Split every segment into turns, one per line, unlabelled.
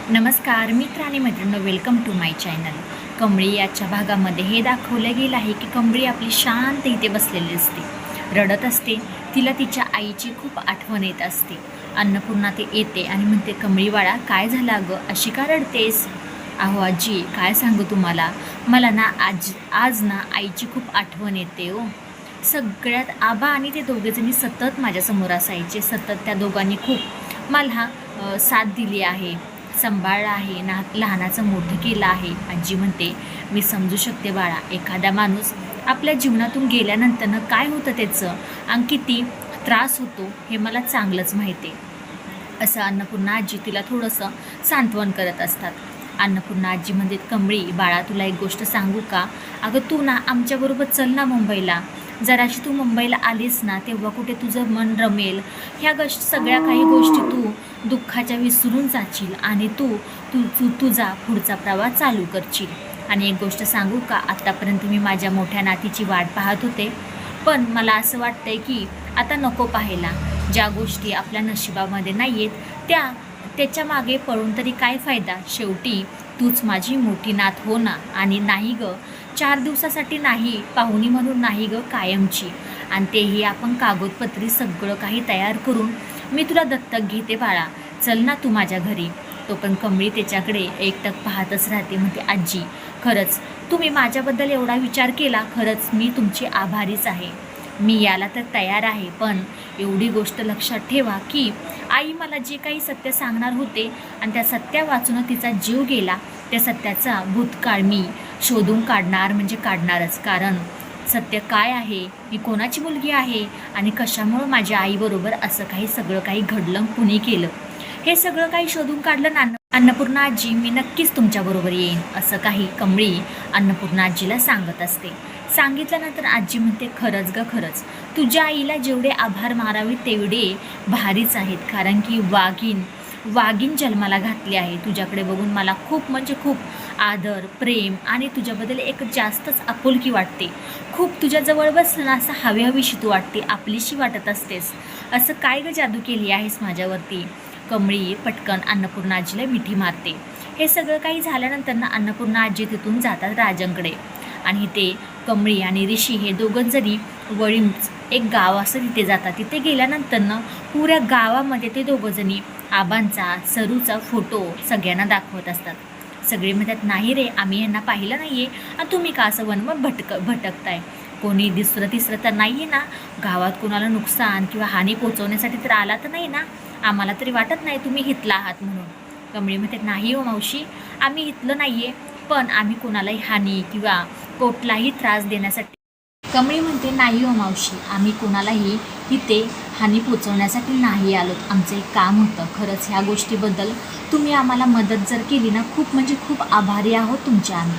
नमस्कार मित्र आणि मैत्रिणी, welcome to my channel. Kamali याच्या भागामध्ये हे दाखवलं गेलं आहे की कमळी आपली शांत इथे बसलेली असते, रडत असते. तिला तिच्या आईची खूप आठवण येत असते. अन्नपूर्णा ते येते आणि म्हणते, कमळी बाळा काय झालं अगं, अशी का रडतेस? अहो आजी, काय सांगू तुम्हाला, मला ना आज ना आईची खूप आठवण येते हो. सगळ्यात आबा आणि ते दोघेजणी सतत माझ्यासमोर असायचे, सतत त्या दोघांनी खूप मला साथ दिली आहे, सांभाळलं आहे, लहानाचं मोठं केलं आहे. आजी म्हणते, मी समजू शकते बाळा, एखादा माणूस आपल्या जीवनातून गेल्यानंतरनं काय होतं त्याचं आणि किती त्रास होतो हे मला चांगलंच माहिती आहे. असं अन्नपूर्णा आजी तिला थोडंसं सांत्वन करत असतात. अन्नपूर्णा आजी म्हणते, कमळी बाळा तुला एक गोष्ट सांगू का? अगं तू ना आमच्याबरोबर चल ना मुंबईला. जराशी तू मुंबईला आलीस ना तेव्हा कुठे तुझं मन रमेल. ह्या सगळ्या काही गोष्टी तू दुःखाच्या विसरून जाशील आणि तू तू तू तुझा पुढचा प्रवास चालू करशील. आणि एक गोष्ट सांगू का, आत्तापर्यंत मी माझ्या मोठ्या नातीची वाट पाहत होते, पण मला असं वाटतंय की आता नको पाहायला. ज्या गोष्टी आपल्या नशिबामध्ये नाही आहेत त्याच्या मागे पळून तरी काय फायदा. शेवटी तूच माझी मोठी नात हो ना. आणि नाही ग, 4 दिवसासाठी नाही, पाहुणी म्हणून नाही ग, कायमची. आणि तेही आपण कागदपत्री सगळं काही तयार करून मी तुला दत्तक घेते बाळा, चल ना तू माझ्या घरी. तो पण कमळी त्याच्याकडे एकटक पाहतच राहते. म्हणते, आजी खरंच तुम्ही माझ्याबद्दल एवढा विचार केला, खरंच मी तुमची आभारीच आहे. मी याला तर तयार आहे, पण एवढी गोष्ट लक्षात ठेवा की आई मला जे काही सत्य सांगणार होते आणि त्या सत्या वाचून तिचा जीव गेला, त्या सत्याचा भूतकाळ मी शोधून काढणार म्हणजे काढणारच. कारण सत्य काय आहे, मी कोणाची मुलगी आहे आणि कशामुळं माझ्या आईबरोबर असं काही सगळं काही घडलं, कुणी केलं, हे सगळं काही शोधून काढलं ना अन्नपूर्णा आजी, मी नक्कीच तुमच्याबरोबर येईन, असं काही कमळी अन्नपूर्णा आजीला सांगत असते. सांगितल्यानंतर आजी म्हणते, खरंच ग, खरंच तुझ्या आईला जेवढे आभार मारावे तेवढे भारीच आहेत. कारण की वाघीण जन्माला घातली आहे. तुझ्याकडे बघून मला खूप म्हणजे खूप आदर, प्रेम आणि तुझ्याबद्दल एक जास्तच आपुलकी वाटते. खूप तुझ्याजवळ बसलं ना असं हवीशी तू वाटते, आपलीशी वाटत असतेस. असं काय ग जादू केली आहेस माझ्यावरती? कमळी पटकन अन्नपूर्णा आजीला मिठी मारते. हे सगळं काही झाल्यानंतर ना अन्नपूर्णा आजी तिथून जातात राजांकडे. आणि ते कमळी आणि ऋषी हे दोघं जरी वळीन एक गाव असं तिथे जातात. तिथे गेल्यानंतर ना पुऱ्या गावामध्ये ते दोघंजणी आबांचा, सरूचा फोटो सगळ्यांना दाखवत असतात. सगळे म्हणतात, नाही रे, आम्ही यांना पाहिलं नाही आहे आणि तुम्ही का असं वनमत भटकताय? कोणी दुसरं तिसरं तर नाही आहे ना? गावात कोणाला नुकसान किंवा हानी पोचवण्यासाठी तर आला तर नाही ना? आम्हाला तरी वाटत नाही तुम्ही हितला आहात म्हणून. कमळी म्हणते, नाही हो मावशी, आम्ही हितलं नाही आहे, पण आम्ही कोणालाही हानी किंवा कुठलाही त्रास देण्यासाठी. कमळी म्हणते, नाही हो मावशी, आम्ही कोणालाही इथे हानी पोचवण्यासाठी नाही आलोत, आमचं एक काम होतं. खरंच ह्या गोष्टीबद्दल तुम्ही आम्हाला मदत जर केली ना, खूप म्हणजे खूप आभारी आहोत तुमचे आम्ही.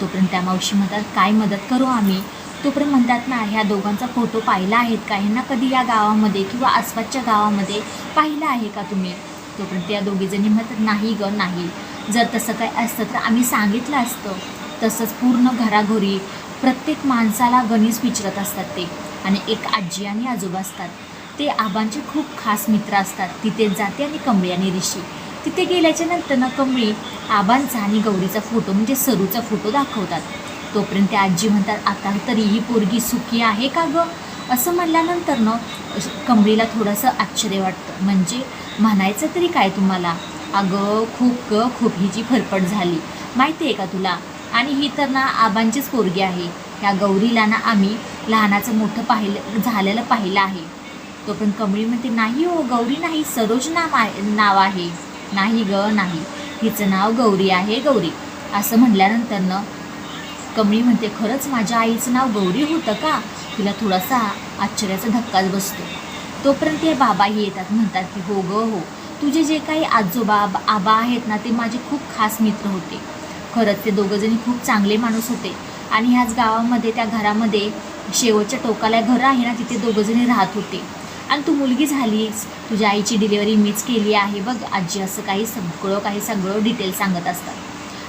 तोपर्यंत त्या मावशी म्हणतात, काय मदत करू आम्ही? तोपर्यंत म्हणतात ना, ह्या दोघांचा फोटो पाहिला आहेत का? ह्यांना कधी या गावामध्ये किंवा आसपासच्या गावामध्ये पाहिलं आहे का तुम्ही? तोपर्यंत त्या दोघीजणी म्हणतात, नाही ग, नाही. जर तसं काय असतं तर आम्ही सांगितलं असतं. तसंच पूर्ण घराघरी प्रत्येक माणसाला गणेश विचारत असतात ते. आणि एक आजी आणि आजोबा असतात, ते आबांचे खूप खास मित्र असतात. तिथे जाते आणि कमळी आणि ऋषी तिथे गेल्याच्या नंतर ना कमळी आबांचा आणि गौरीचा फोटो म्हणजे सरूचा फोटो दाखवतात. तोपर्यंत त्या आजी म्हणतात, आता तरी ही पोरगी सुखी आहे का गं? असं म्हणल्यानंतर ना कमळीला थोडंसं आश्चर्य वाटतं. म्हणजे म्हणायचं तरी काय तुम्हाला? अगं खूप हिची फरफट झाली, माहिती आहे का तुला? आणि ही तर ना आबांचीच पोरगी आहे. ह्या गौरीला ना आम्ही लहानाचं मोठं झालेलं पाहिलं आहे. तोपर्यंत कमळी म्हणते, नाही हो, गौरी नाही, सरोज नाव आहे. नाही ग, नाही, हिचं नाव गौरी आहे, गौरी. असं म्हणल्यानंतर ना कमळी म्हणते, खरंच माझ्या आईचं नाव गौरी होतं का? तिला थोडासा आश्चर्याचा धक्काच बसतो. तोपर्यंत हे बाबाही येतात, म्हणतात की हो ग, हो, तुझे जे काही आजोबा आबा आहेत ना ते माझे खूप खास मित्र होते. खरंच ते दोघंजणी खूप चांगले माणूस होते. आणि ह्याच गावामध्ये त्या घरामध्ये शेवटच्या टोकाला घर आहे ना, तिथे दोघंजणी राहत होते. आणि तू मुलगी झालीस, तुझ्या आईची डिलिव्हरी मीच केली आहे बघ आजी, असं काही सगळं डिटेल सांगत असतात.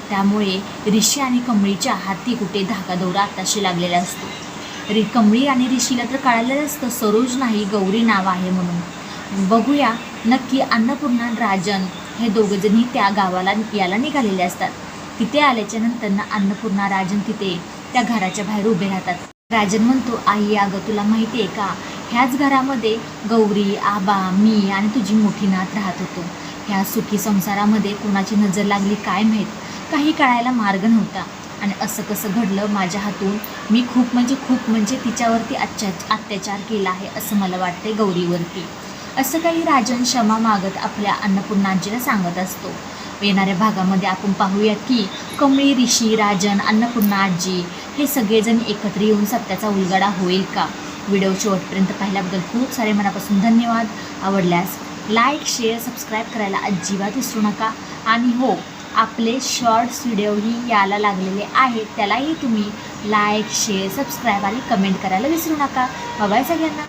त्यामुळे ऋषी आणि कमळीच्या हाती कुठे धाकादौरा आत्ताशी लागलेला असतो. कमळी आणि ऋषीला तर कळालेलं असतं सरोज नाही, गौरी नाव आहे म्हणून. बघूया नक्की अन्नपूर्णा आणि राजन हे दोघंजणी त्या गावाला याला निघालेले असतात. तिथे आल्याच्या नंतर ना अन्नपूर्णा राजन तिथे त्या घराच्या बाहेर उभे राहतात. राजन म्हणतो, आई अगं तुला माहिती आहे का, ह्याच घरामध्ये गौरी, आबा, मी आणि तुझी मोठी नात राहत होतो. ह्या सुखी संसारामध्ये कोणाची नजर लागली काय माहीत, काही कळायला मार्ग नव्हता. आणि असं कसं घडलं माझ्या हातून, मी खूप म्हणजे तिच्यावरती अत्याचार केला आहे असं मला वाटते गौरीवरती. असं काही राजन क्षमा मागत आपल्या अन्नपूर्णाजीला सांगत असतो. येणाऱ्या भागामध्ये आपण पाहूयात की कमळी, ऋषी, राजन, अन्नपूर्णा आजी हे सगळेजण एकत्र येऊन सत्याचा उलगडा होईल का? व्हिडिओ शेवटपर्यंत पाहिल्याबद्दल खूप सारे मनापासून धन्यवाद. आवडल्यास लाईक, शेअर, सबस्क्राईब करायला अजिबात विसरू नका. आणि हो, आपले शॉर्ट्स व्हिडिओही यायला लागलेले आहेत, त्यालाही तुम्ही लाईक, शेअर, सबस्क्राईब आणि कमेंट करायला विसरू नका. बाय बाय सगळ्यांना.